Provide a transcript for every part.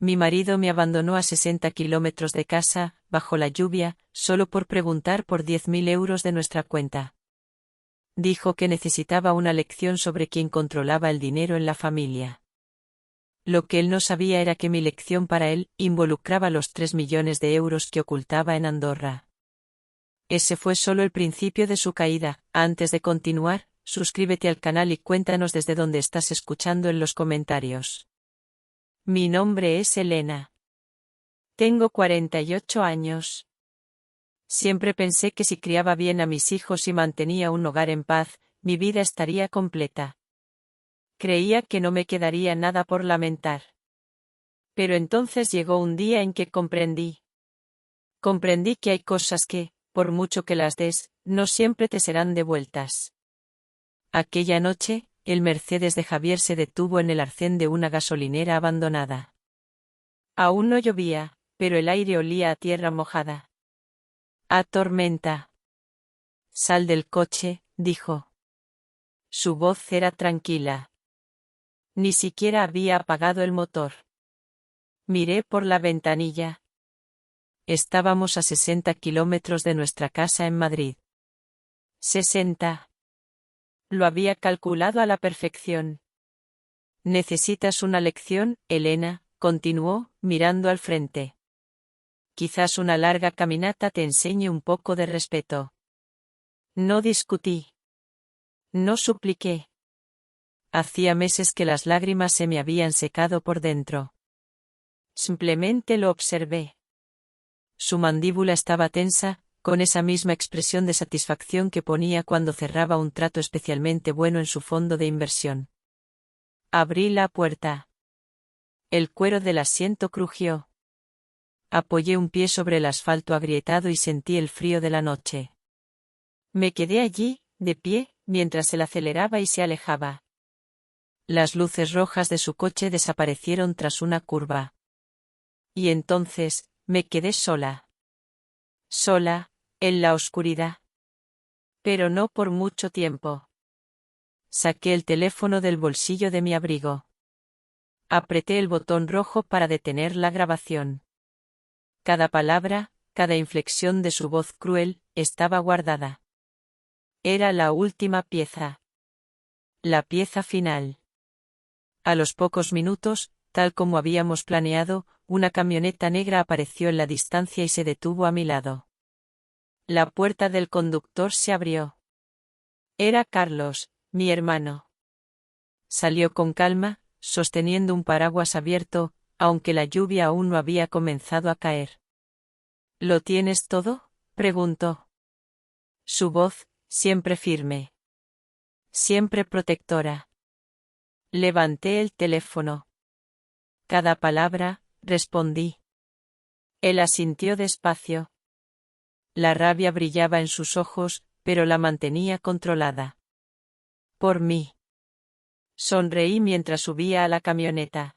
Mi marido me abandonó a 60 kilómetros de casa, bajo la lluvia, solo por preguntar por 10.000 euros de nuestra cuenta. Dijo que necesitaba una lección sobre quién controlaba el dinero en la familia. Lo que él no sabía era que mi lección para él involucraba los 3 millones de euros que ocultaba en Andorra. Ese fue solo el principio de su caída. Antes de continuar, suscríbete al canal y cuéntanos desde dónde estás escuchando en los comentarios. Mi nombre es Elena. Tengo 48 años. Siempre pensé que si criaba bien a mis hijos y mantenía un hogar en paz, mi vida estaría completa. Creía que no me quedaría nada por lamentar. Pero entonces llegó un día en que comprendí. Comprendí que hay cosas que, por mucho que las des, no siempre te serán devueltas. Aquella noche, el Mercedes de Javier se detuvo en el arcén de una gasolinera abandonada. Aún no llovía, pero el aire olía a tierra mojada. ¡A tormenta! Sal del coche, dijo. Su voz era tranquila. Ni siquiera había apagado el motor. Miré por la ventanilla. Estábamos a 60 kilómetros de nuestra casa en Madrid. 60. Lo había calculado a la perfección. Necesitas una lección, Elena, continuó, mirando al frente. Quizás una larga caminata te enseñe un poco de respeto. No discutí. No supliqué. Hacía meses que las lágrimas se me habían secado por dentro. Simplemente lo observé. Su mandíbula estaba tensa, con esa misma expresión de satisfacción que ponía cuando cerraba un trato especialmente bueno en su fondo de inversión. Abrí la puerta. El cuero del asiento crujió. Apoyé un pie sobre el asfalto agrietado y sentí el frío de la noche. Me quedé allí, de pie, mientras él aceleraba y se alejaba. Las luces rojas de su coche desaparecieron tras una curva. Y entonces, me quedé sola. Sola, en la oscuridad. Pero no por mucho tiempo. Saqué el teléfono del bolsillo de mi abrigo. Apreté el botón rojo para detener la grabación. Cada palabra, cada inflexión de su voz cruel, estaba guardada. Era la última pieza. La pieza final. A los pocos minutos, tal como habíamos planeado, una camioneta negra apareció en la distancia y se detuvo a mi lado. La puerta del conductor se abrió. Era Carlos, mi hermano. Salió con calma, sosteniendo un paraguas abierto, aunque la lluvia aún no había comenzado a caer. ¿Lo tienes todo?, preguntó. Su voz, siempre firme. Siempre protectora. Levanté el teléfono. Cada palabra, respondí. Él asintió despacio. La rabia brillaba en sus ojos, pero la mantenía controlada. Por mí. Sonreí mientras subía a la camioneta.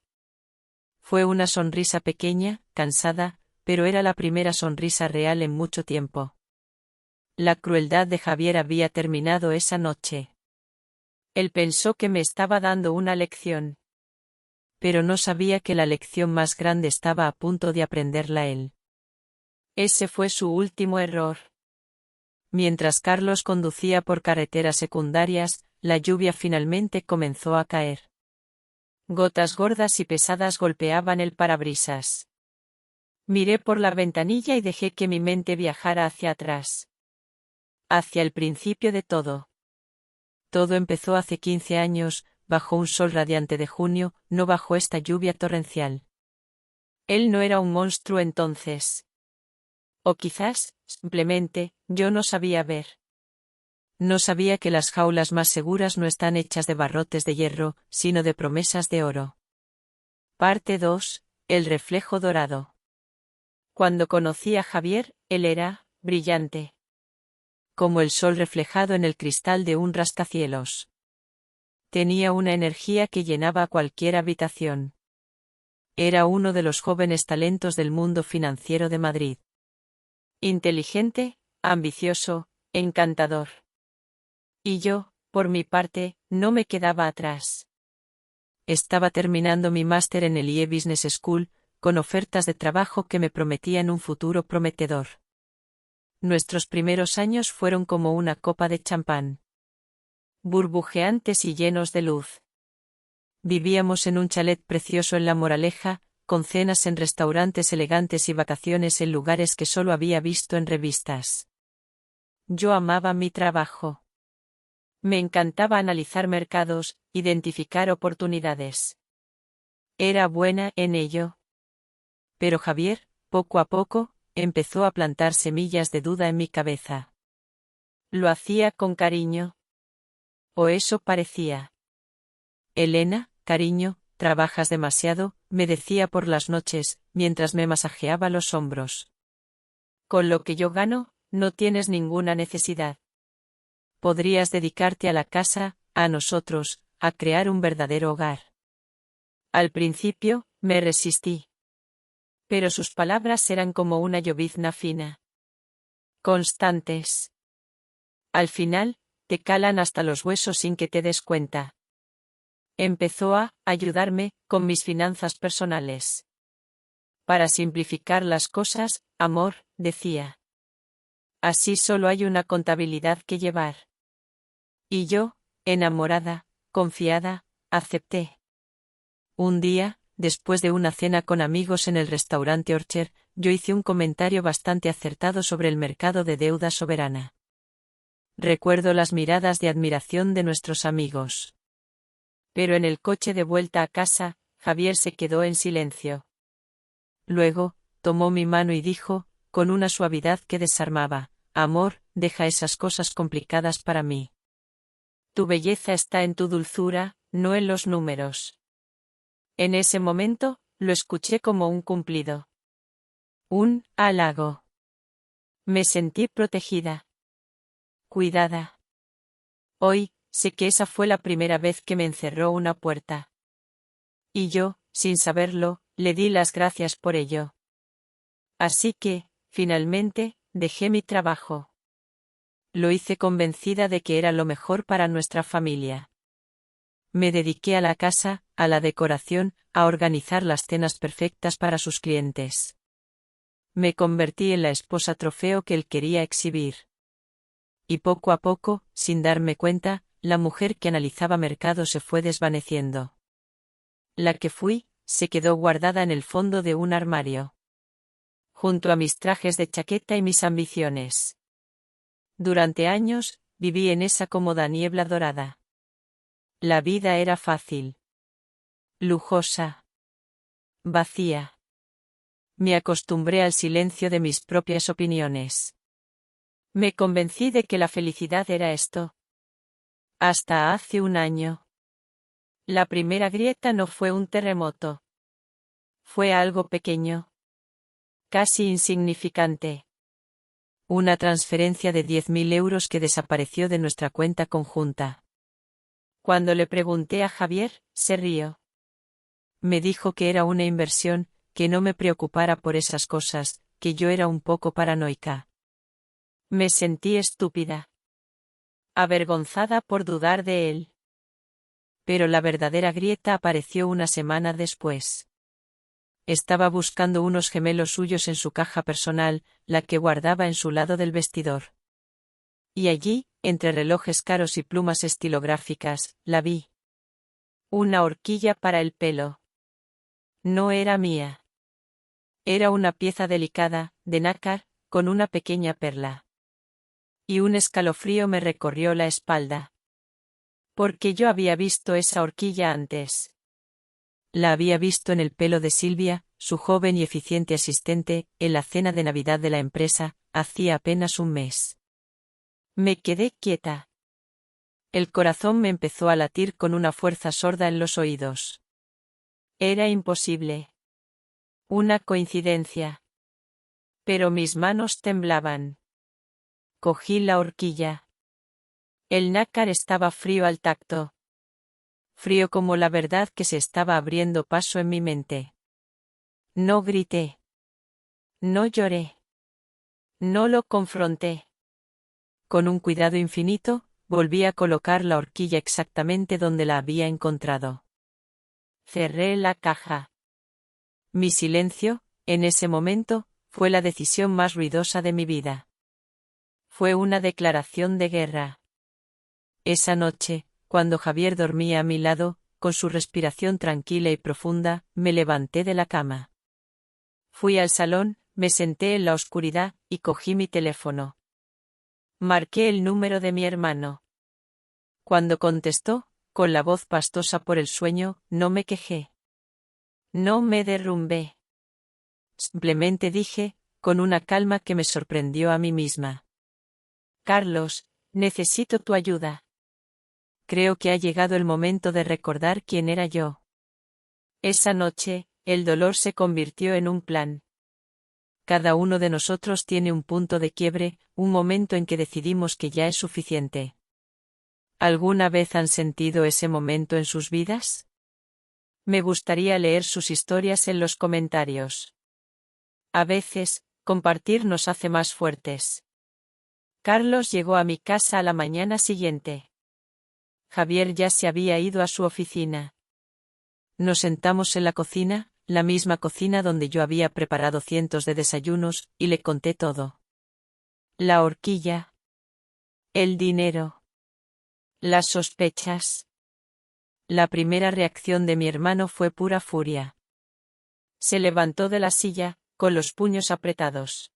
Fue una sonrisa pequeña, cansada, pero era la primera sonrisa real en mucho tiempo. La crueldad de Javier había terminado esa noche. Él pensó que me estaba dando una lección. Pero no sabía que la lección más grande estaba a punto de aprenderla él. Ese fue su último error. Mientras Carlos conducía por carreteras secundarias, la lluvia finalmente comenzó a caer. Gotas gordas y pesadas golpeaban el parabrisas. Miré por la ventanilla y dejé que mi mente viajara hacia atrás. Hacia el principio de todo. Todo empezó hace 15 años, bajo un sol radiante de junio, no bajo esta lluvia torrencial. Él no era un monstruo entonces. O quizás, simplemente, yo no sabía ver. No sabía que las jaulas más seguras no están hechas de barrotes de hierro, sino de promesas de oro. Parte 2. El reflejo dorado. Cuando conocí a Javier, él era brillante. Como el sol reflejado en el cristal de un rascacielos. Tenía una energía que llenaba cualquier habitación. Era uno de los jóvenes talentos del mundo financiero de Madrid. Inteligente, ambicioso, encantador. Y yo, por mi parte, no me quedaba atrás. Estaba terminando mi máster en el IE Business School, con ofertas de trabajo que me prometían un futuro prometedor. Nuestros primeros años fueron como una copa de champán, burbujeantes y llenos de luz. Vivíamos en un chalet precioso en La Moraleja, con cenas en restaurantes elegantes y vacaciones en lugares que solo había visto en revistas. Yo amaba mi trabajo. Me encantaba analizar mercados, identificar oportunidades. Era buena en ello. Pero Javier, poco a poco, empezó a plantar semillas de duda en mi cabeza. Lo hacía con cariño. O eso parecía. Elena, cariño, trabajas demasiado, me decía por las noches, mientras me masajeaba los hombros. Con lo que yo gano, no tienes ninguna necesidad. Podrías dedicarte a la casa, a nosotros, a crear un verdadero hogar. Al principio, me resistí. Pero sus palabras eran como una llovizna fina. Constantes. Al final, te calan hasta los huesos sin que te des cuenta. Empezó a ayudarme con mis finanzas personales. Para simplificar las cosas, amor, decía. Así solo hay una contabilidad que llevar. Y yo, enamorada, confiada, acepté. Un día, después de una cena con amigos en el restaurante Orcher, yo hice un comentario bastante acertado sobre el mercado de deuda soberana. Recuerdo las miradas de admiración de nuestros amigos. Pero en el coche de vuelta a casa, Javier se quedó en silencio. Luego, tomó mi mano y dijo, con una suavidad que desarmaba, amor, deja esas cosas complicadas para mí. Tu belleza está en tu dulzura, no en los números. En ese momento, lo escuché como un cumplido. Un halago. Me sentí protegida. Cuidada. Hoy, sé que esa fue la primera vez que me encerró una puerta. Y yo, sin saberlo, le di las gracias por ello. Así que, finalmente, dejé mi trabajo. Lo hice convencida de que era lo mejor para nuestra familia. Me dediqué a la casa, a la decoración, a organizar las cenas perfectas para sus clientes. Me convertí en la esposa trofeo que él quería exhibir. Y poco a poco, sin darme cuenta, la mujer que analizaba mercado se fue desvaneciendo. La que fui, se quedó guardada en el fondo de un armario. Junto a mis trajes de chaqueta y mis ambiciones. Durante años, viví en esa cómoda niebla dorada. La vida era fácil. Lujosa. Vacía. Me acostumbré al silencio de mis propias opiniones. Me convencí de que la felicidad era esto. Hasta hace un año. La primera grieta no fue un terremoto. Fue algo pequeño. Casi insignificante. Una transferencia de 10.000 euros que desapareció de nuestra cuenta conjunta. Cuando le pregunté a Javier, se rió. Me dijo que era una inversión, que no me preocupara por esas cosas, que yo era un poco paranoica. Me sentí estúpida. Avergonzada por dudar de él. Pero la verdadera grieta apareció una semana después. Estaba buscando unos gemelos suyos en su caja personal, la que guardaba en su lado del vestidor. Y allí, entre relojes caros y plumas estilográficas, la vi. Una horquilla para el pelo. No era mía. Era una pieza delicada, de nácar, con una pequeña perla. Y un escalofrío me recorrió la espalda. Porque yo había visto esa horquilla antes. La había visto en el pelo de Silvia, su joven y eficiente asistente, en la cena de Navidad de la empresa, hacía apenas un mes. Me quedé quieta. El corazón me empezó a latir con una fuerza sorda en los oídos. Era imposible. Una coincidencia. Pero mis manos temblaban. Cogí la horquilla. El nácar estaba frío al tacto. Frío como la verdad que se estaba abriendo paso en mi mente. No grité. No lloré. No lo confronté. Con un cuidado infinito, volví a colocar la horquilla exactamente donde la había encontrado. Cerré la caja. Mi silencio, en ese momento, fue la decisión más ruidosa de mi vida. Fue una declaración de guerra. Esa noche, cuando Javier dormía a mi lado, con su respiración tranquila y profunda, me levanté de la cama. Fui al salón, me senté en la oscuridad, y cogí mi teléfono. Marqué el número de mi hermano. Cuando contestó, con la voz pastosa por el sueño, no me quejé. No me derrumbé. Simplemente dije, con una calma que me sorprendió a mí misma. Carlos, necesito tu ayuda. Creo que ha llegado el momento de recordar quién era yo. Esa noche, el dolor se convirtió en un plan. Cada uno de nosotros tiene un punto de quiebre, un momento en que decidimos que ya es suficiente. ¿Alguna vez han sentido ese momento en sus vidas? Me gustaría leer sus historias en los comentarios. A veces, compartir nos hace más fuertes. Carlos llegó a mi casa a la mañana siguiente. Javier ya se había ido a su oficina. Nos sentamos en la cocina, la misma cocina donde yo había preparado cientos de desayunos, y le conté todo. La horquilla. El dinero. Las sospechas. La primera reacción de mi hermano fue pura furia. Se levantó de la silla, con los puños apretados.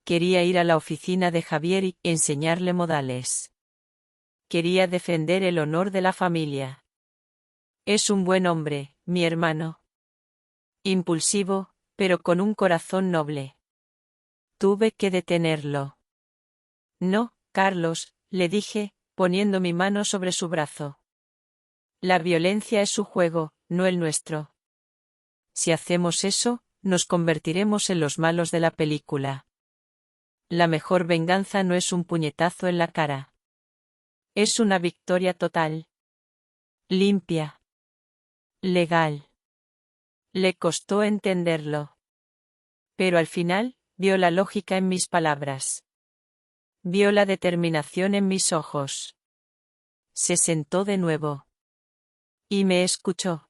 Quería ir a la oficina de Javier y enseñarle modales. Quería defender el honor de la familia. Es un buen hombre, mi hermano. Impulsivo, pero con un corazón noble. Tuve que detenerlo. No, Carlos, le dije, poniendo mi mano sobre su brazo. La violencia es su juego, no el nuestro. Si hacemos eso, nos convertiremos en los malos de la película. La mejor venganza no es un puñetazo en la cara. Es una victoria total. Limpia. Legal. Le costó entenderlo. Pero al final, vio la lógica en mis palabras. Vio la determinación en mis ojos. Se sentó de nuevo. Y me escuchó.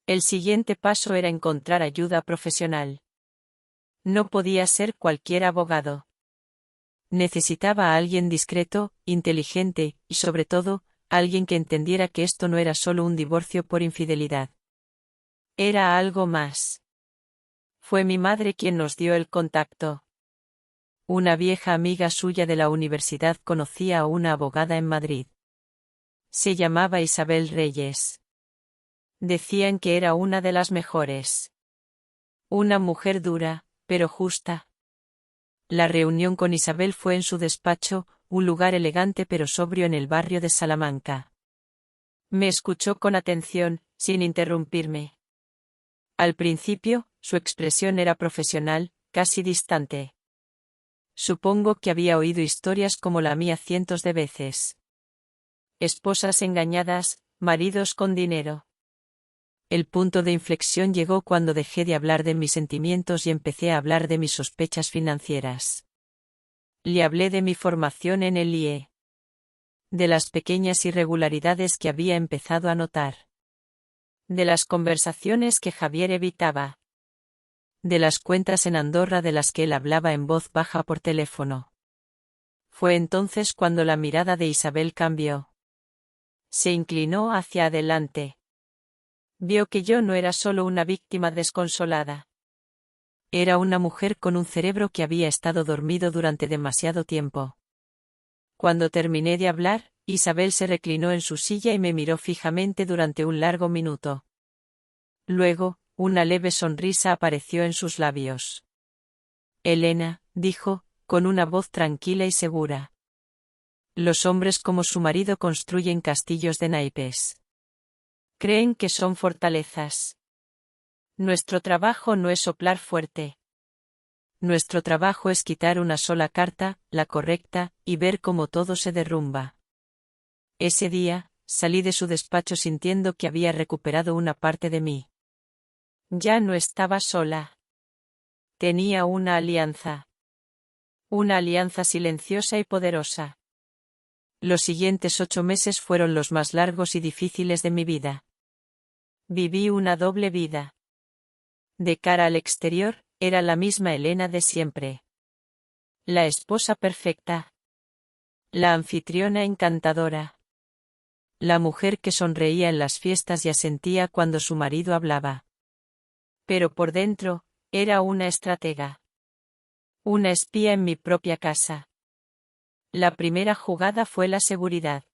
El siguiente paso era encontrar ayuda profesional. No podía ser cualquier abogado. Necesitaba a alguien discreto, inteligente, y sobre todo, alguien que entendiera que esto no era solo un divorcio por infidelidad. Era algo más. Fue mi madre quien nos dio el contacto. Una vieja amiga suya de la universidad conocía a una abogada en Madrid. Se llamaba Isabel Reyes. Decían que era una de las mejores. Una mujer dura, pero justa. La reunión con Isabel fue en su despacho, un lugar elegante pero sobrio en el barrio de Salamanca. Me escuchó con atención, sin interrumpirme. Al principio, su expresión era profesional, casi distante. Supongo que había oído historias como la mía cientos de veces. Esposas engañadas, maridos con dinero. El punto de inflexión llegó cuando dejé de hablar de mis sentimientos y empecé a hablar de mis sospechas financieras. Le hablé de mi formación en el IE. De las pequeñas irregularidades que había empezado a notar. De las conversaciones que Javier evitaba. De las cuentas en Andorra de las que él hablaba en voz baja por teléfono. Fue entonces cuando la mirada de Isabel cambió. Se inclinó hacia adelante. Vio que yo no era solo una víctima desconsolada. Era una mujer con un cerebro que había estado dormido durante demasiado tiempo. Cuando terminé de hablar, Isabel se reclinó en su silla y me miró fijamente durante un largo minuto. Luego, una leve sonrisa apareció en sus labios. Elena, dijo, con una voz tranquila y segura. Los hombres como su marido construyen castillos de naipes. Creen que son fortalezas. Nuestro trabajo no es soplar fuerte. Nuestro trabajo es quitar una sola carta, la correcta, y ver cómo todo se derrumba. Ese día, salí de su despacho sintiendo que había recuperado una parte de mí. Ya no estaba sola. Tenía una alianza. Una alianza silenciosa y poderosa. Los siguientes 8 meses fueron los más largos y difíciles de mi vida. Viví una doble vida. De cara al exterior, era la misma Elena de siempre. La esposa perfecta. La anfitriona encantadora. La mujer que sonreía en las fiestas y asentía cuando su marido hablaba. Pero por dentro, era una estratega. Una espía en mi propia casa. La primera jugada fue la seguridad.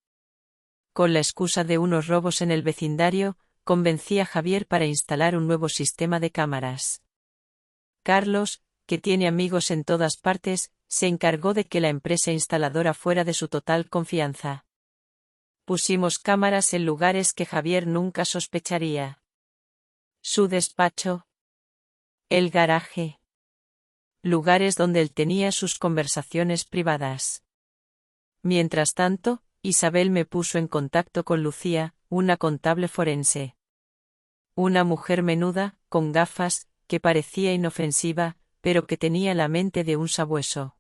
Con la excusa de unos robos en el vecindario, convencí a Javier para instalar un nuevo sistema de cámaras. Carlos, que tiene amigos en todas partes, se encargó de que la empresa instaladora fuera de su total confianza. Pusimos cámaras en lugares que Javier nunca sospecharía. Su despacho. El garaje. Lugares donde él tenía sus conversaciones privadas. Mientras tanto, Isabel me puso en contacto con Lucía, una contable forense. Una mujer menuda, con gafas, que parecía inofensiva, pero que tenía la mente de un sabueso.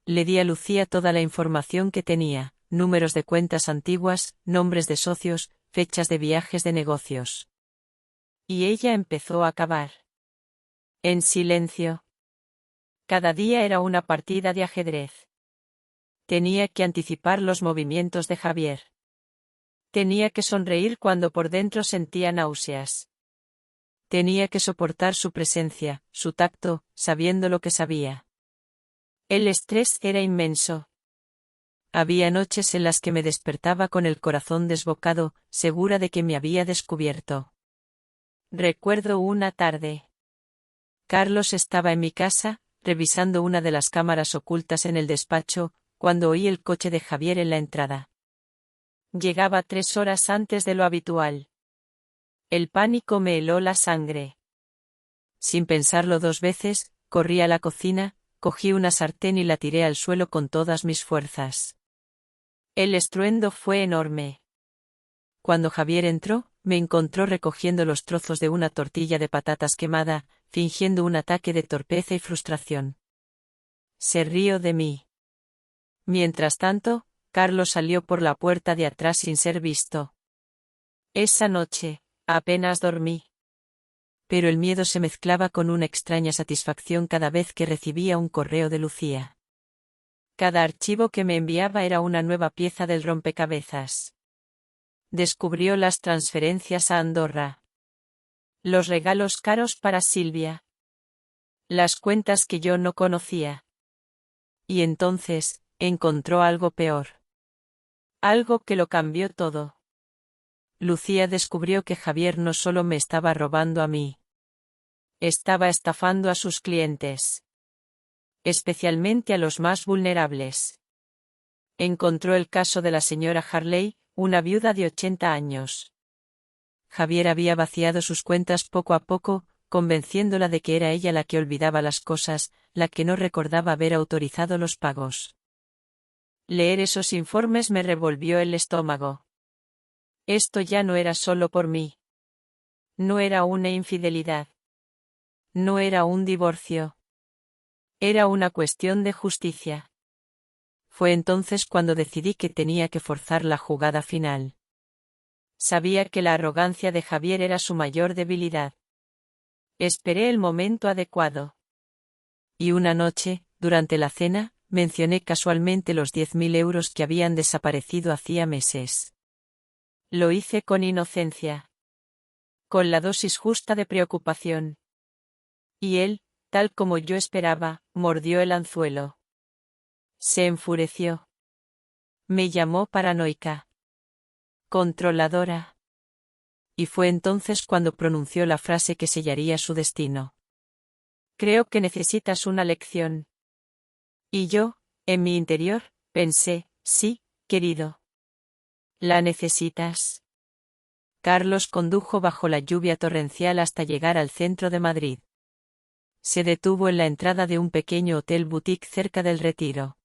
Le di a Lucía toda la información que tenía, números de cuentas antiguas, nombres de socios, fechas de viajes de negocios. Y ella empezó a cavar. En silencio. Cada día era una partida de ajedrez. Tenía que anticipar los movimientos de Javier. Tenía que sonreír cuando por dentro sentía náuseas. Tenía que soportar su presencia, su tacto, sabiendo lo que sabía. El estrés era inmenso. Había noches en las que me despertaba con el corazón desbocado, segura de que me había descubierto. Recuerdo una tarde. Carlos estaba en mi casa, revisando una de las cámaras ocultas en el despacho, cuando oí el coche de Javier en la entrada. Llegaba 3 horas antes de lo habitual. El pánico me heló la sangre. Sin pensarlo 2 veces, corrí a la cocina, cogí una sartén y la tiré al suelo con todas mis fuerzas. El estruendo fue enorme. Cuando Javier entró, me encontró recogiendo los trozos de una tortilla de patatas quemada, fingiendo un ataque de torpeza y frustración. Se rió de mí. Mientras tanto, Carlos salió por la puerta de atrás sin ser visto. Esa noche, apenas dormí. Pero el miedo se mezclaba con una extraña satisfacción cada vez que recibía un correo de Lucía. Cada archivo que me enviaba era una nueva pieza del rompecabezas. Descubrió las transferencias a Andorra. Los regalos caros para Silvia. Las cuentas que yo no conocía. Y entonces, encontró algo peor. Algo que lo cambió todo. Lucía descubrió que Javier no solo me estaba robando a mí. Estaba estafando a sus clientes. Especialmente a los más vulnerables. Encontró el caso de la señora Harley, una viuda de 80 años. Javier había vaciado sus cuentas poco a poco, convenciéndola de que era ella la que olvidaba las cosas, la que no recordaba haber autorizado los pagos. Leer esos informes me revolvió el estómago. Esto ya no era solo por mí. No era una infidelidad. No era un divorcio. Era una cuestión de justicia. Fue entonces cuando decidí que tenía que forzar la jugada final. Sabía que la arrogancia de Javier era su mayor debilidad. Esperé el momento adecuado. Y una noche, durante la cena, mencioné casualmente los 10.000 euros que habían desaparecido hacía meses. Lo hice con inocencia. Con la dosis justa de preocupación. Y él, tal como yo esperaba, mordió el anzuelo. Se enfureció. Me llamó paranoica. Controladora. Y fue entonces cuando pronunció la frase que sellaría su destino. Creo que necesitas una lección. Y yo, en mi interior, pensé, sí, querido. ¿La necesitas? Carlos condujo bajo la lluvia torrencial hasta llegar al centro de Madrid. Se detuvo en la entrada de un pequeño hotel boutique cerca del Retiro.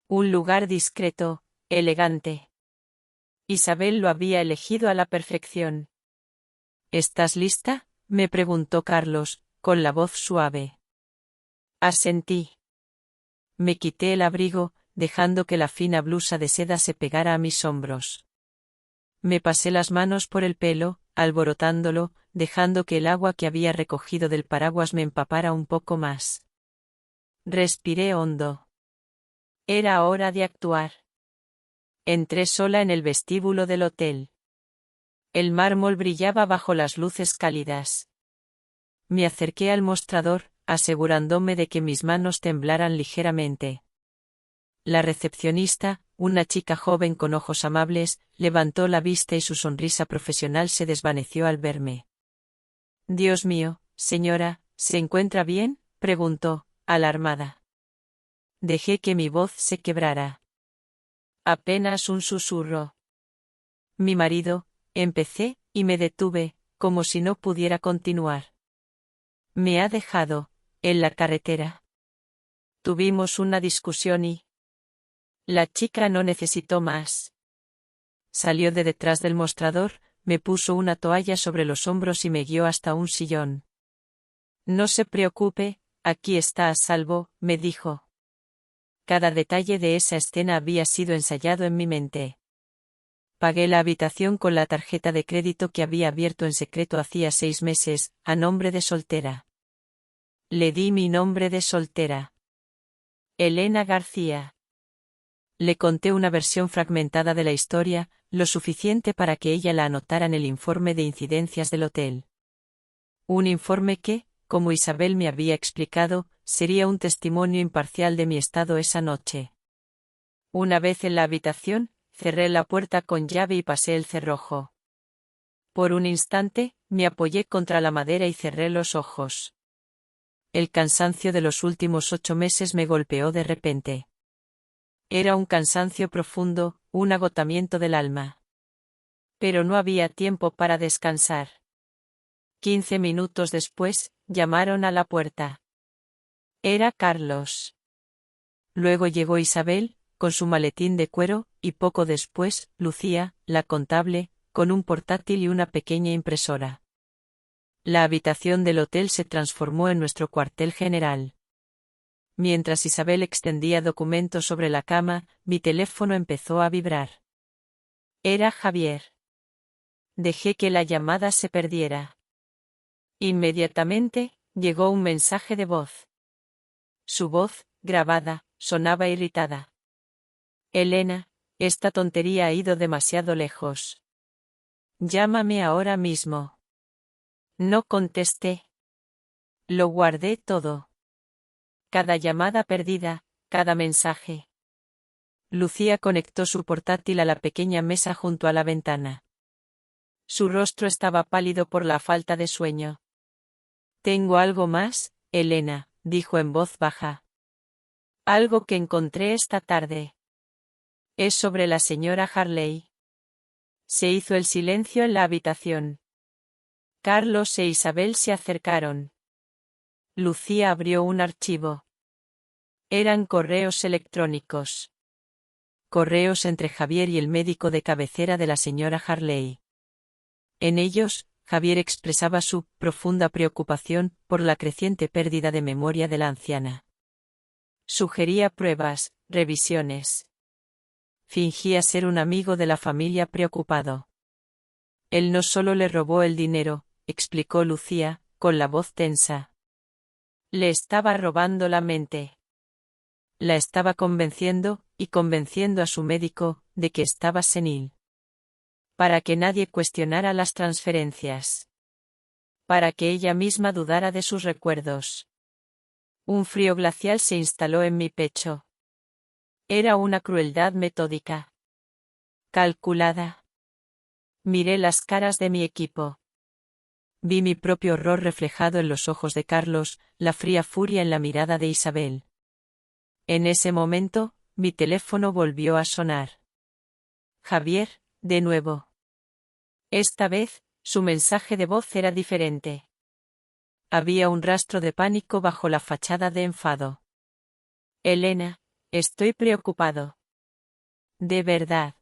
Un lugar discreto, elegante. Isabel lo había elegido a la perfección. ¿Estás lista?, me preguntó Carlos, con la voz suave. Asentí. Me quité el abrigo, dejando que la fina blusa de seda se pegara a mis hombros. Me pasé las manos por el pelo, alborotándolo, dejando que el agua que había recogido del paraguas me empapara un poco más. Respiré hondo. Era hora de actuar. Entré sola en el vestíbulo del hotel. El mármol brillaba bajo las luces cálidas. Me acerqué al mostrador, asegurándome de que mis manos temblaran ligeramente. La recepcionista, una chica joven con ojos amables, levantó la vista y su sonrisa profesional se desvaneció al verme. «Dios mío, señora, ¿se encuentra bien?», preguntó, alarmada. Dejé que mi voz se quebrara. Apenas un susurro. «Mi marido», empecé, y me detuve, como si no pudiera continuar. «Me ha dejado, en la carretera. Tuvimos una discusión y...». La chica no necesitó más. Salió de detrás del mostrador, me puso una toalla sobre los hombros y me guió hasta un sillón. «No se preocupe, aquí está a salvo», me dijo. Cada detalle de esa escena había sido ensayado en mi mente. Pagué la habitación con la tarjeta de crédito que había abierto en secreto hacía 6 meses, a nombre de soltera. Le di mi nombre de soltera. Elena García. Le conté una versión fragmentada de la historia, lo suficiente para que ella la anotara en el informe de incidencias del hotel. Un informe que, como Isabel me había explicado, sería un testimonio imparcial de mi estado esa noche. Una vez en la habitación, cerré la puerta con llave y pasé el cerrojo. Por un instante, me apoyé contra la madera y cerré los ojos. El cansancio de los últimos 8 meses me golpeó de repente. Era un cansancio profundo, un agotamiento del alma. Pero no había tiempo para descansar. 15 minutos después, llamaron a la puerta. Era Carlos. Luego llegó Isabel, con su maletín de cuero, y poco después, Lucía, la contable, con un portátil y una pequeña impresora. La habitación del hotel se transformó en nuestro cuartel general. Mientras Isabel extendía documentos sobre la cama, mi teléfono empezó a vibrar. Era Javier. Dejé que la llamada se perdiera. Inmediatamente, llegó un mensaje de voz. Su voz, grabada, sonaba irritada. «Elena, esta tontería ha ido demasiado lejos. Llámame ahora mismo». No contesté. Lo guardé todo. Cada llamada perdida, cada mensaje. Lucía conectó su portátil a la pequeña mesa junto a la ventana. Su rostro estaba pálido por la falta de sueño. «Tengo algo más, Elena», dijo en voz baja. «Algo que encontré esta tarde. Es sobre la señora Harley». Se hizo el silencio en la habitación. Carlos e Isabel se acercaron. Lucía abrió un archivo. Eran correos electrónicos. Correos entre Javier y el médico de cabecera de la señora Harley. En ellos, Javier expresaba su profunda preocupación por la creciente pérdida de memoria de la anciana. Sugería pruebas, revisiones. Fingía ser un amigo de la familia preocupado. Él no solo le robó el dinero, explicó Lucía, con la voz tensa. Le estaba robando la mente. La estaba convenciendo, y convenciendo a su médico, de que estaba senil. Para que nadie cuestionara las transferencias. Para que ella misma dudara de sus recuerdos. Un frío glacial se instaló en mi pecho. Era una crueldad metódica. Calculada. Miré las caras de mi equipo. Vi mi propio horror reflejado en los ojos de Carlos, la fría furia en la mirada de Isabel. En ese momento, mi teléfono volvió a sonar. Javier, de nuevo. Esta vez, su mensaje de voz era diferente. Había un rastro de pánico bajo la fachada de enfado. Elena, estoy preocupado. De verdad.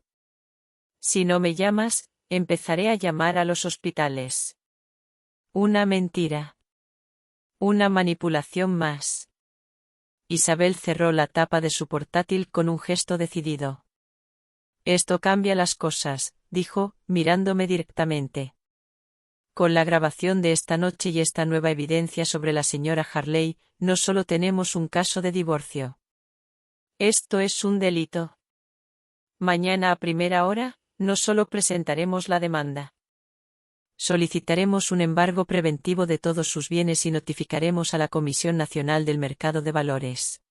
Si no me llamas, empezaré a llamar a los hospitales. Una mentira. Una manipulación más. Isabel cerró la tapa de su portátil con un gesto decidido. Esto cambia las cosas, dijo, mirándome directamente. Con la grabación de esta noche y esta nueva evidencia sobre la señora Harley, no solo tenemos un caso de divorcio. Esto es un delito. Mañana a primera hora, no solo presentaremos la demanda. Solicitaremos un embargo preventivo de todos sus bienes y notificaremos a la Comisión Nacional del Mercado de Valores.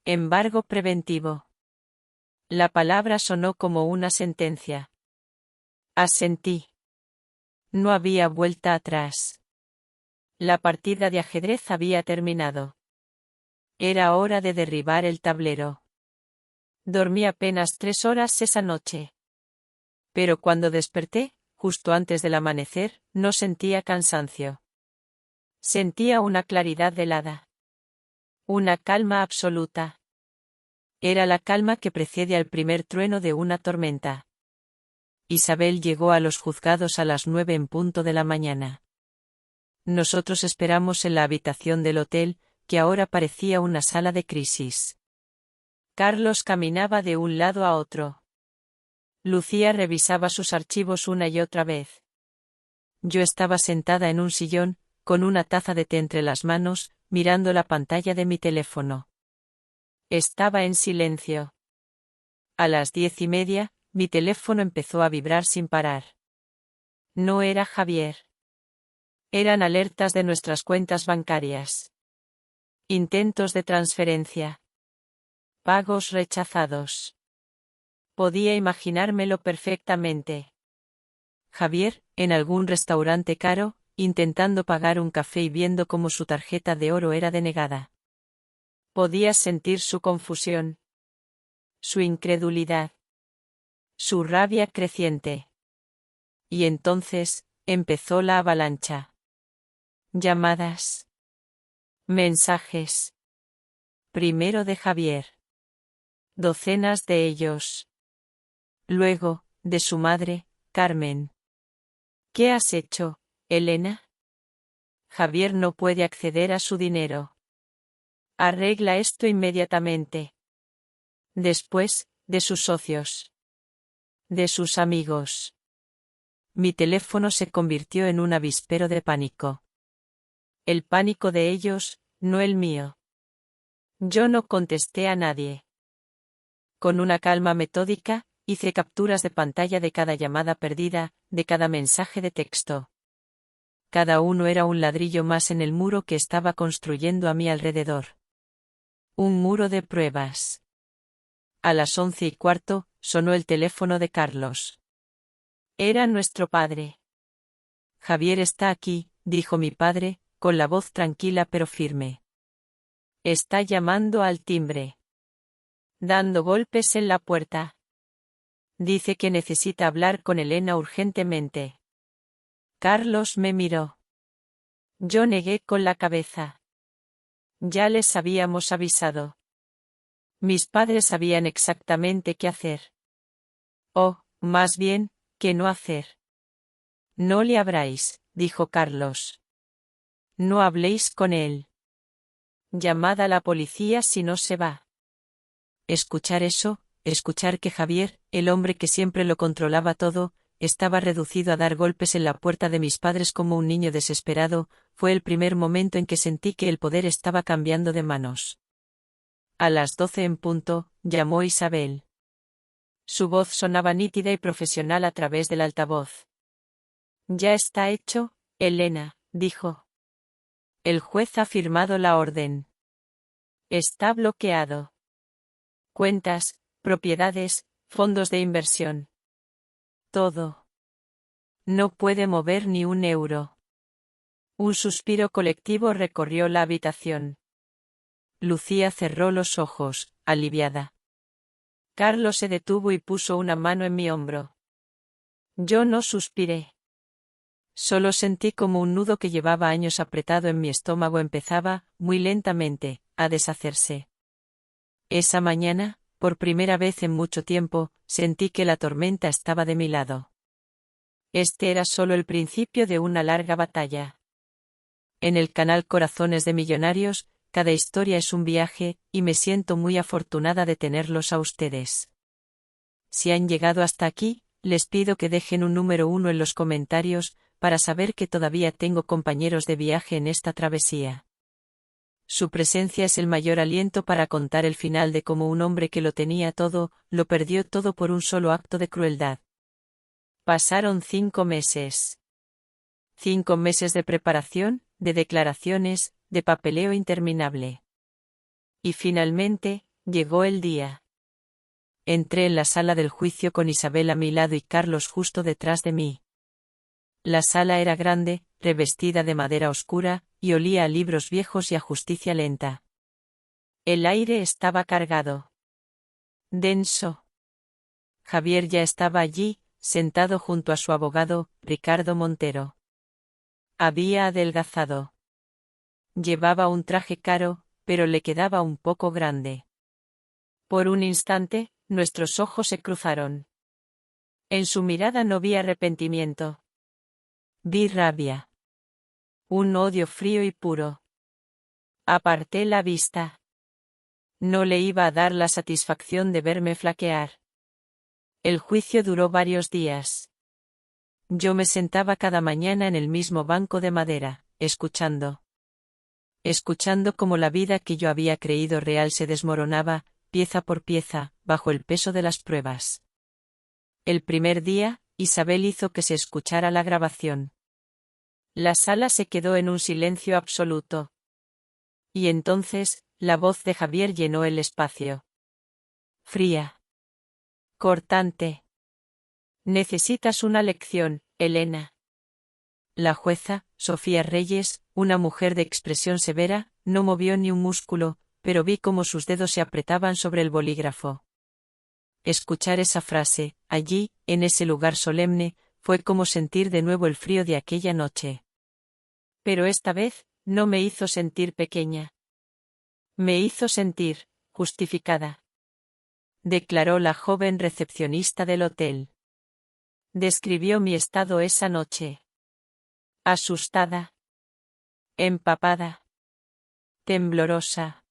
Embargo preventivo. La palabra sonó como una sentencia. Asentí. No había vuelta atrás. La partida de ajedrez había terminado. Era hora de derribar el tablero. Dormí apenas 3 horas esa noche. Pero cuando desperté, justo antes del amanecer, no sentía cansancio. Sentía una claridad velada. Una calma absoluta. Era la calma que precede al primer trueno de una tormenta. Isabel llegó a los juzgados a las 9 en punto de la mañana. Nosotros esperamos en la habitación del hotel, que ahora parecía una sala de crisis. Carlos caminaba de un lado a otro. Lucía revisaba sus archivos una y otra vez. Yo estaba sentada en un sillón, con una taza de té entre las manos, mirando la pantalla de mi teléfono. Estaba en silencio. A las 10:30, mi teléfono empezó a vibrar sin parar. No era Javier. Eran alertas de nuestras cuentas bancarias. Intentos de transferencia. Pagos rechazados. Podía imaginármelo perfectamente. Javier, en algún restaurante caro, intentando pagar un café y viendo cómo su tarjeta de oro era denegada. Podía sentir su confusión. Su incredulidad. Su rabia creciente. Y entonces, empezó la avalancha. Llamadas. Mensajes. Primero de Javier. Docenas de ellos. Luego, de su madre, Carmen. ¿Qué has hecho, Elena? Javier no puede acceder a su dinero. Arregla esto inmediatamente. Después, de sus socios. De sus amigos. Mi teléfono se convirtió en un avispero de pánico. El pánico de ellos, no el mío. Yo no contesté a nadie. Con una calma metódica, hice capturas de pantalla de cada llamada perdida, de cada mensaje de texto. Cada uno era un ladrillo más en el muro que estaba construyendo a mi alrededor. Un muro de pruebas. A las 11:15, sonó el teléfono de Carlos. Era nuestro padre. Javier está aquí, dijo mi padre, con la voz tranquila pero firme. Está llamando al timbre. Dando golpes en la puerta. Dice que necesita hablar con Elena urgentemente. Carlos me miró. Yo negué con la cabeza. Ya les habíamos avisado. Mis padres sabían exactamente qué hacer. O, más bien, qué no hacer. No le abráis, dijo Carlos. No habléis con él. Llamad a la policía si no se va. Escuchar eso, escuchar que Javier, el hombre que siempre lo controlaba todo, estaba reducido a dar golpes en la puerta de mis padres como un niño desesperado, fue el primer momento en que sentí que el poder estaba cambiando de manos. A las 12 en punto, llamó Isabel. Su voz sonaba nítida y profesional a través del altavoz. Ya está hecho, Elena, dijo. El juez ha firmado la orden. Está bloqueado. Cuentas, propiedades, fondos de inversión. Todo. No puede mover ni un euro. Un suspiro colectivo recorrió la habitación. Lucía cerró los ojos, aliviada. Carlos se detuvo y puso una mano en mi hombro. Yo no suspiré. Solo sentí como un nudo que llevaba años apretado en mi estómago empezaba, muy lentamente, a deshacerse. Esa mañana, por primera vez en mucho tiempo, sentí que la tormenta estaba de mi lado. Este era solo el principio de una larga batalla. En el canal Corazones de Millonarios, cada historia es un viaje, y me siento muy afortunada de tenerlos a ustedes. Si han llegado hasta aquí, les pido que dejen un número 1 en los comentarios, para saber que todavía tengo compañeros de viaje en esta travesía. Su presencia es el mayor aliento para contar el final de cómo un hombre que lo tenía todo, lo perdió todo por un solo acto de crueldad. Pasaron 5 meses. 5 meses de preparación, de declaraciones, de papeleo interminable. Y finalmente, llegó el día. Entré en la sala del juicio con Isabel a mi lado y Carlos justo detrás de mí. La sala era grande, revestida de madera oscura, y olía a libros viejos y a justicia lenta. El aire estaba cargado. Denso. Javier ya estaba allí, sentado junto a su abogado, Ricardo Montero. Había adelgazado. Llevaba un traje caro, pero le quedaba un poco grande. Por un instante, nuestros ojos se cruzaron. En su mirada no vi arrepentimiento. Vi rabia. Un odio frío y puro. Aparté la vista. No le iba a dar la satisfacción de verme flaquear. El juicio duró varios días. Yo me sentaba cada mañana en el mismo banco de madera, escuchando. Escuchando cómo la vida que yo había creído real se desmoronaba, pieza por pieza, bajo el peso de las pruebas. El primer día, Isabel hizo que se escuchara la grabación. La sala se quedó en un silencio absoluto. Y entonces, la voz de Javier llenó el espacio. Fría. Cortante. Necesitas una lección, Elena. La jueza, Sofía Reyes, una mujer de expresión severa, no movió ni un músculo, pero vi cómo sus dedos se apretaban sobre el bolígrafo. Escuchar esa frase, allí, en ese lugar solemne, fue como sentir de nuevo el frío de aquella noche. Pero esta vez, no me hizo sentir pequeña. Me hizo sentir, justificada. Declaró la joven recepcionista del hotel. Describió mi estado esa noche. Asustada. Empapada. Temblorosa.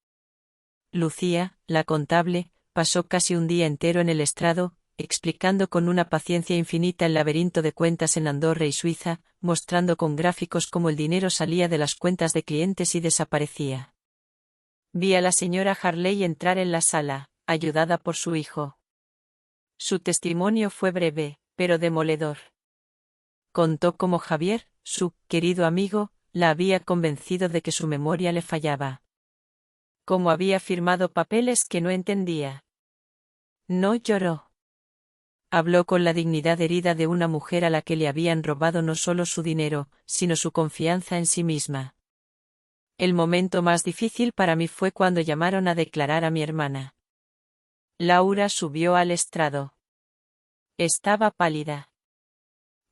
Lucía, la contable, pasó casi un día entero en el estrado, explicando con una paciencia infinita el laberinto de cuentas en Andorra y Suiza, mostrando con gráficos cómo el dinero salía de las cuentas de clientes y desaparecía. Vi a la señora Harley entrar en la sala, ayudada por su hijo. Su testimonio fue breve, pero demoledor. Contó cómo Javier, su querido amigo, la había convencido de que su memoria le fallaba. Cómo había firmado papeles que no entendía. No lloró. Habló con la dignidad herida de una mujer a la que le habían robado no solo su dinero, sino su confianza en sí misma. El momento más difícil para mí fue cuando llamaron a declarar a mi hermana. Laura subió al estrado. Estaba pálida.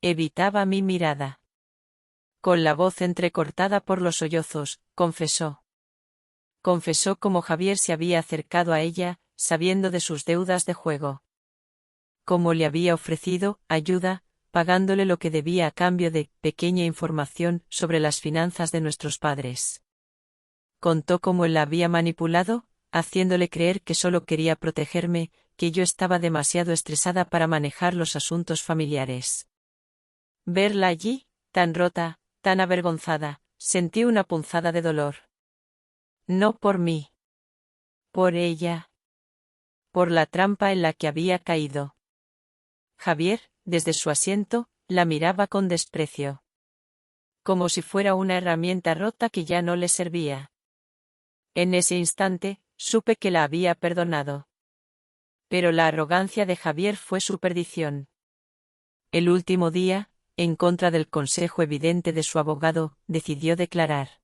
Evitaba mi mirada. Con la voz entrecortada por los sollozos, confesó. Confesó cómo Javier se había acercado a ella, sabiendo de sus deudas de juego. Cómo le había ofrecido ayuda, pagándole lo que debía a cambio de pequeña información sobre las finanzas de nuestros padres. Contó cómo él la había manipulado, haciéndole creer que solo quería protegerme, que yo estaba demasiado estresada para manejar los asuntos familiares. Verla allí, tan rota, tan avergonzada, sentí una punzada de dolor. No por mí. Por ella. Por la trampa en la que había caído. Javier, desde su asiento, la miraba con desprecio. Como si fuera una herramienta rota que ya no le servía. En ese instante, supe que la había perdonado. Pero la arrogancia de Javier fue su perdición. El último día, en contra del consejo evidente de su abogado, decidió declarar.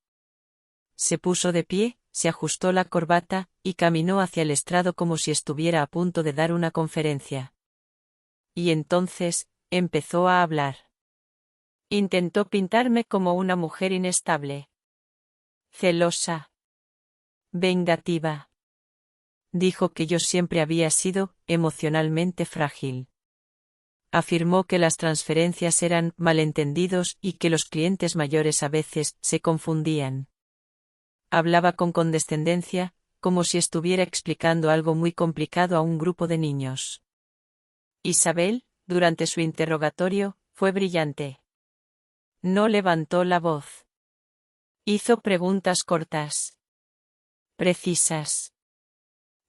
Se puso de pie, se ajustó la corbata, y caminó hacia el estrado como si estuviera a punto de dar una conferencia. Y entonces, empezó a hablar. Intentó pintarme como una mujer inestable. Celosa. Vengativa. Dijo que yo siempre había sido, emocionalmente frágil. Afirmó que las transferencias eran malentendidos y que los clientes mayores a veces se confundían. Hablaba con condescendencia, como si estuviera explicando algo muy complicado a un grupo de niños. Isabel, durante su interrogatorio, fue brillante. No levantó la voz. Hizo preguntas cortas, precisas.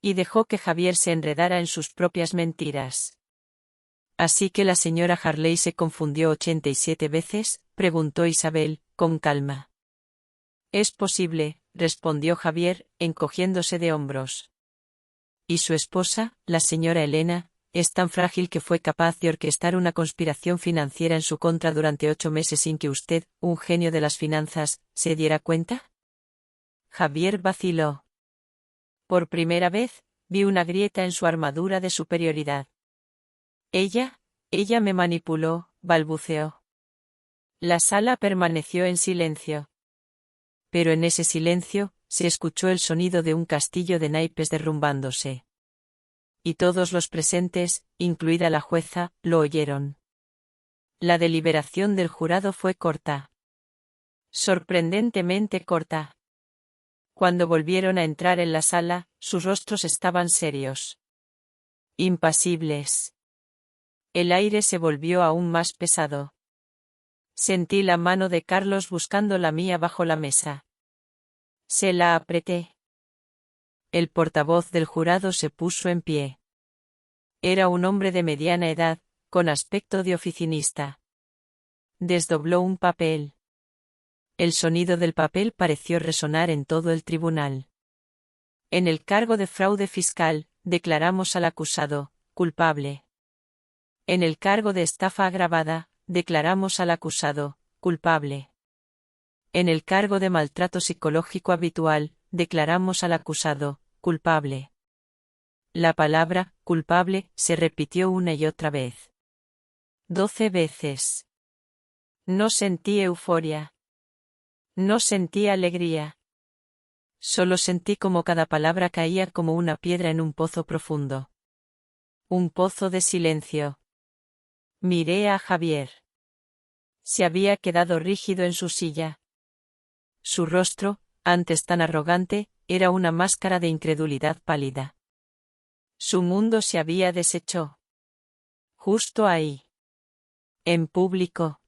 Y dejó que Javier se enredara en sus propias mentiras. Así que la señora Harley se confundió 87 veces, preguntó Isabel, con calma. Es posible, respondió Javier, encogiéndose de hombros. Y su esposa, la señora Elena, es tan frágil que fue capaz de orquestar una conspiración financiera en su contra durante 8 meses sin que usted, un genio de las finanzas, se diera cuenta. Javier vaciló. Por primera vez, vi una grieta en su armadura de superioridad. Ella me manipuló, balbuceó. La sala permaneció en silencio. Pero en ese silencio, se escuchó el sonido de un castillo de naipes derrumbándose. Y todos los presentes, incluida la jueza, lo oyeron. La deliberación del jurado fue corta. Sorprendentemente corta. Cuando volvieron a entrar en la sala, sus rostros estaban serios. Impasibles. El aire se volvió aún más pesado. Sentí la mano de Carlos buscando la mía bajo la mesa. Se la apreté. El portavoz del jurado se puso en pie. Era un hombre de mediana edad, con aspecto de oficinista. Desdobló un papel. El sonido del papel pareció resonar en todo el tribunal. En el cargo de fraude fiscal, declaramos al acusado, culpable. En el cargo de estafa agravada, declaramos al acusado, culpable. En el cargo de maltrato psicológico habitual, declaramos al acusado, culpable. La palabra, culpable, se repitió una y otra vez. 12 veces. No sentí euforia. No sentí alegría. Solo sentí como cada palabra caía como una piedra en un pozo profundo. Un pozo de silencio. Miré a Javier. Se había quedado rígido en su silla. Su rostro, antes tan arrogante, era una máscara de incredulidad pálida. Su mundo se había deshecho. Justo ahí. En público.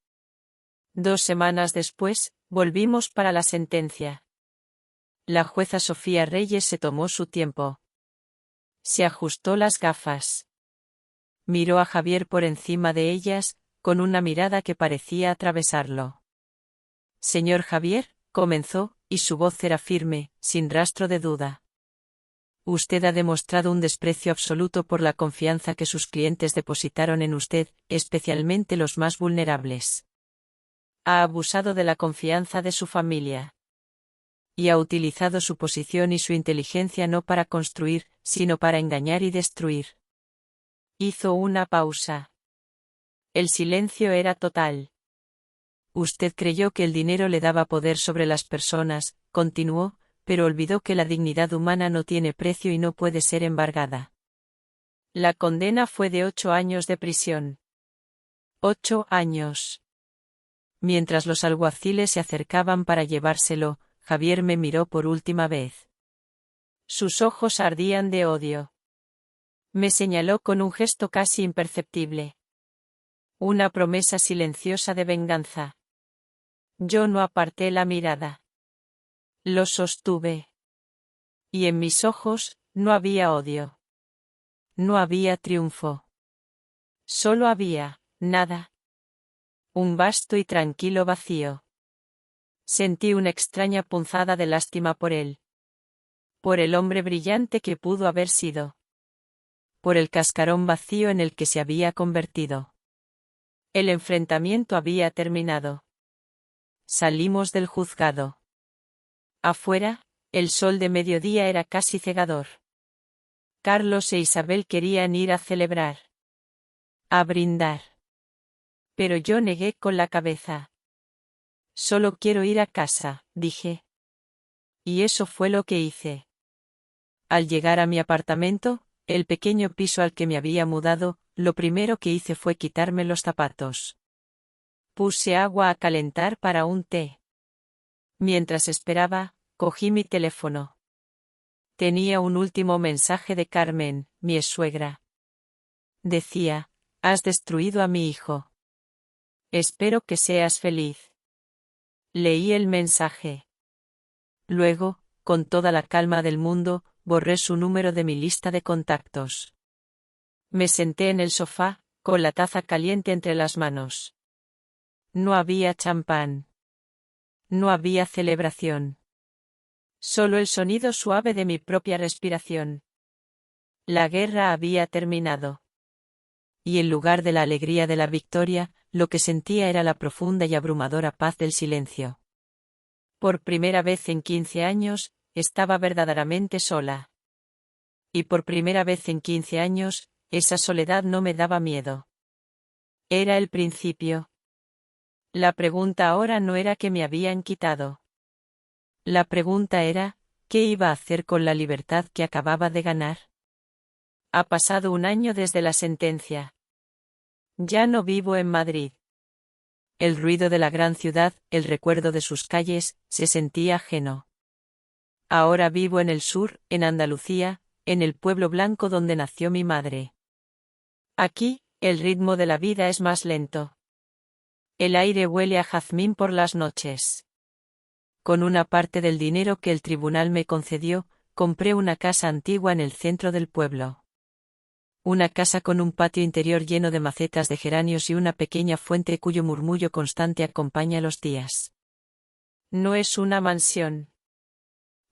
2 semanas después, volvimos para la sentencia. La jueza Sofía Reyes se tomó su tiempo. Se ajustó las gafas. Miró a Javier por encima de ellas, con una mirada que parecía atravesarlo. Señor Javier, comenzó, y su voz era firme, sin rastro de duda. Usted ha demostrado un desprecio absoluto por la confianza que sus clientes depositaron en usted, especialmente los más vulnerables. Ha abusado de la confianza de su familia. Y ha utilizado su posición y su inteligencia no para construir, sino para engañar y destruir. Hizo una pausa. El silencio era total. Usted creyó que el dinero le daba poder sobre las personas, continuó, pero olvidó que la dignidad humana no tiene precio y no puede ser embargada. La condena fue de 8 años de prisión. 8 años. Mientras los alguaciles se acercaban para llevárselo, Javier me miró por última vez. Sus ojos ardían de odio. Me señaló con un gesto casi imperceptible. Una promesa silenciosa de venganza. Yo no aparté la mirada. Lo sostuve. Y en mis ojos, no había odio. No había triunfo. Solo había, nada. Un vasto y tranquilo vacío. Sentí una extraña punzada de lástima por él. Por el hombre brillante que pudo haber sido. Por el cascarón vacío en el que se había convertido. El enfrentamiento había terminado. Salimos del juzgado. Afuera, el sol de mediodía era casi cegador. Carlos e Isabel querían ir a celebrar. A brindar. Pero yo negué con la cabeza. Solo quiero ir a casa, dije. Y eso fue lo que hice. Al llegar a mi apartamento, el pequeño piso al que me había mudado, lo primero que hice fue quitarme los zapatos. Puse agua a calentar para un té. Mientras esperaba, cogí mi teléfono. Tenía un último mensaje de Carmen, mi ex-suegra. Decía: has destruido a mi hijo. Espero que seas feliz. Leí el mensaje. Luego, con toda la calma del mundo, borré su número de mi lista de contactos. Me senté en el sofá, con la taza caliente entre las manos. No había champán. No había celebración. Solo el sonido suave de mi propia respiración. La guerra había terminado. Y en lugar de la alegría de la victoria, lo que sentía era la profunda y abrumadora paz del silencio. Por primera vez en 15 años, estaba verdaderamente sola. Y por primera vez en 15 años, esa soledad no me daba miedo. Era el principio. La pregunta ahora no era qué me habían quitado. La pregunta era, ¿qué iba a hacer con la libertad que acababa de ganar? Ha pasado un año desde la sentencia. Ya no vivo en Madrid. El ruido de la gran ciudad, el recuerdo de sus calles, se sentía ajeno. Ahora vivo en el sur, en Andalucía, en el pueblo blanco donde nació mi madre. Aquí, el ritmo de la vida es más lento. El aire huele a jazmín por las noches. Con una parte del dinero que el tribunal me concedió, compré una casa antigua en el centro del pueblo. Una casa con un patio interior lleno de macetas de geranios y una pequeña fuente cuyo murmullo constante acompaña los días. No es una mansión.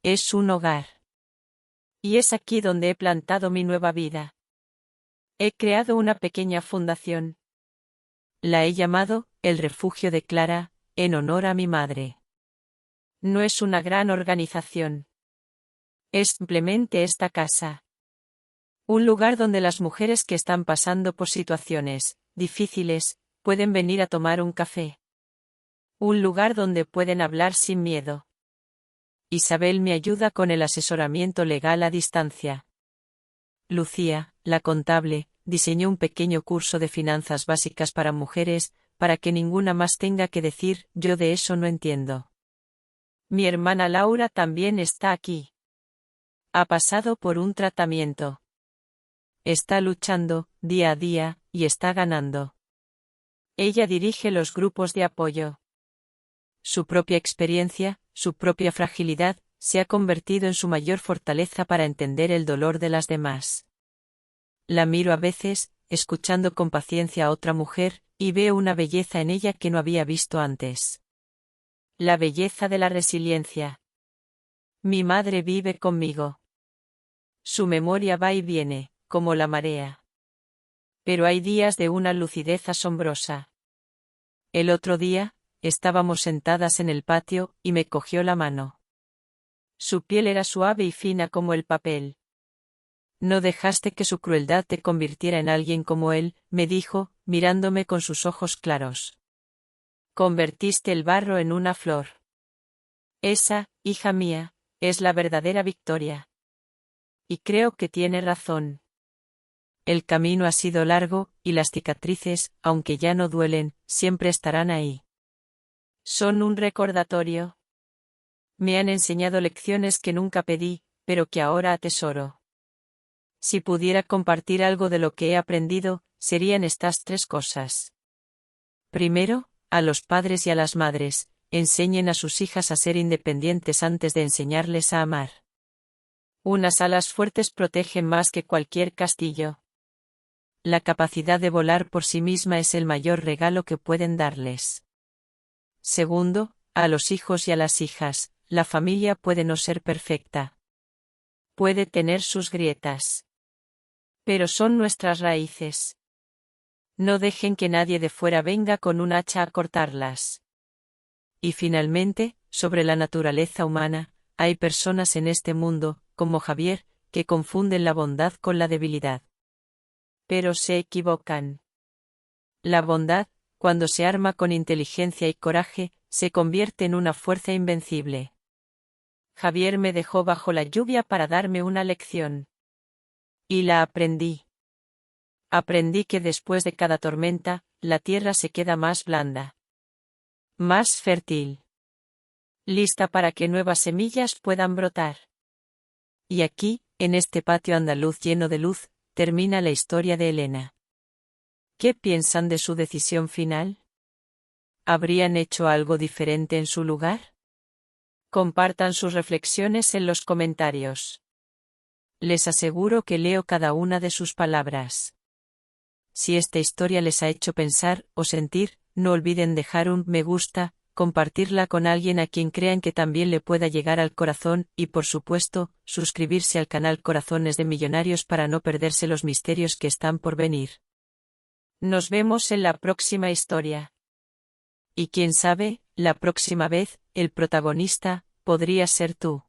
Es un hogar. Y es aquí donde he plantado mi nueva vida. He creado una pequeña fundación. La he llamado El Refugio de Clara, en honor a mi madre. No es una gran organización. Es simplemente esta casa. Un lugar donde las mujeres que están pasando por situaciones difíciles pueden venir a tomar un café. Un lugar donde pueden hablar sin miedo. Isabel me ayuda con el asesoramiento legal a distancia. Lucía, la contable, diseñó un pequeño curso de finanzas básicas para mujeres, para que ninguna más tenga que decir, yo de eso no entiendo. Mi hermana Laura también está aquí. Ha pasado por un tratamiento. Está luchando, día a día, y está ganando. Ella dirige los grupos de apoyo. Su propia experiencia, su propia fragilidad, se ha convertido en su mayor fortaleza para entender el dolor de las demás. La miro a veces, escuchando con paciencia a otra mujer, y veo una belleza en ella que no había visto antes. La belleza de la resiliencia. Mi madre vive conmigo. Su memoria va y viene, como la marea. Pero hay días de una lucidez asombrosa. El otro día, estábamos sentadas en el patio, y me cogió la mano. Su piel era suave y fina como el papel. No dejaste que su crueldad te convirtiera en alguien como él, me dijo, mirándome con sus ojos claros. Convertiste el barro en una flor. Esa, hija mía, es la verdadera victoria. Y creo que tiene razón. El camino ha sido largo, y las cicatrices, aunque ya no duelen, siempre estarán ahí. Son un recordatorio. Me han enseñado lecciones que nunca pedí, pero que ahora atesoro. Si pudiera compartir algo de lo que he aprendido, serían estas 3 cosas. Primero, a los padres y a las madres, enseñen a sus hijas a ser independientes antes de enseñarles a amar. Unas alas fuertes protegen más que cualquier castillo. La capacidad de volar por sí misma es el mayor regalo que pueden darles. Segundo, a los hijos y a las hijas, la familia puede no ser perfecta. Puede tener sus grietas. Pero son nuestras raíces. No dejen que nadie de fuera venga con un hacha a cortarlas. Y finalmente, sobre la naturaleza humana, hay personas en este mundo, como Javier, que confunden la bondad con la debilidad. Pero se equivocan. La bondad, cuando se arma con inteligencia y coraje, se convierte en una fuerza invencible. Javier me dejó bajo la lluvia para darme una lección. Y la aprendí. Aprendí que después de cada tormenta, la tierra se queda más blanda. Más fértil. Lista para que nuevas semillas puedan brotar. Y aquí, en este patio andaluz lleno de luz, termina la historia de Elena. ¿Qué piensan de su decisión final? ¿Habrían hecho algo diferente en su lugar? Compartan sus reflexiones en los comentarios. Les aseguro que leo cada una de sus palabras. Si esta historia les ha hecho pensar o sentir, no olviden dejar un me gusta, compartirla con alguien a quien crean que también le pueda llegar al corazón y, por supuesto, suscribirse al canal Corazones de Millonarios para no perderse los misterios que están por venir. Nos vemos en la próxima historia. Y quién sabe, la próxima vez, el protagonista, podría ser tú.